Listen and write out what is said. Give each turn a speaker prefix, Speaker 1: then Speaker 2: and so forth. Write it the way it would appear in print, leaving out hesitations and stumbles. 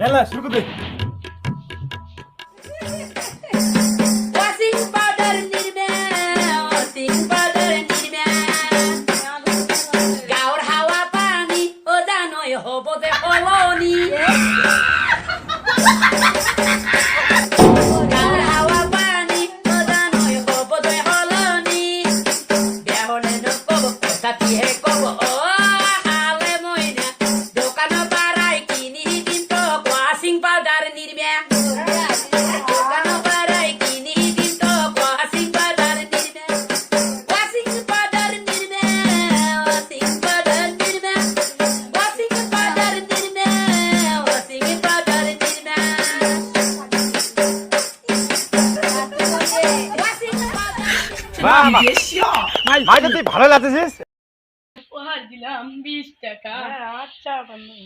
Speaker 1: এলা শুরু করে দে।
Speaker 2: Washing powder Nirma washing powder নির্মে গাওর হাওয়া পানি ও জানোই হব যে হলনি গাওর হাওয়া পানি ও জানোই হব যে হলনি বেহলে নকব কথা দিয়ে কব ও হালে মইনা দোকান পাড়ায় কিনি দিন তো ওয়াশিং পাউডার নির্মে দোকান পাড়ায় কিনি দিন তো washing powder Nirma washing powder Nirma washing powder Nirma washing powder Nirma washing powder Nirma washing powder
Speaker 1: বাহ ভাই তুই ভালো লাগতেছিস।
Speaker 3: উপহার দিলাম 20 টাকা।
Speaker 4: আচ্ছা বন্ধু।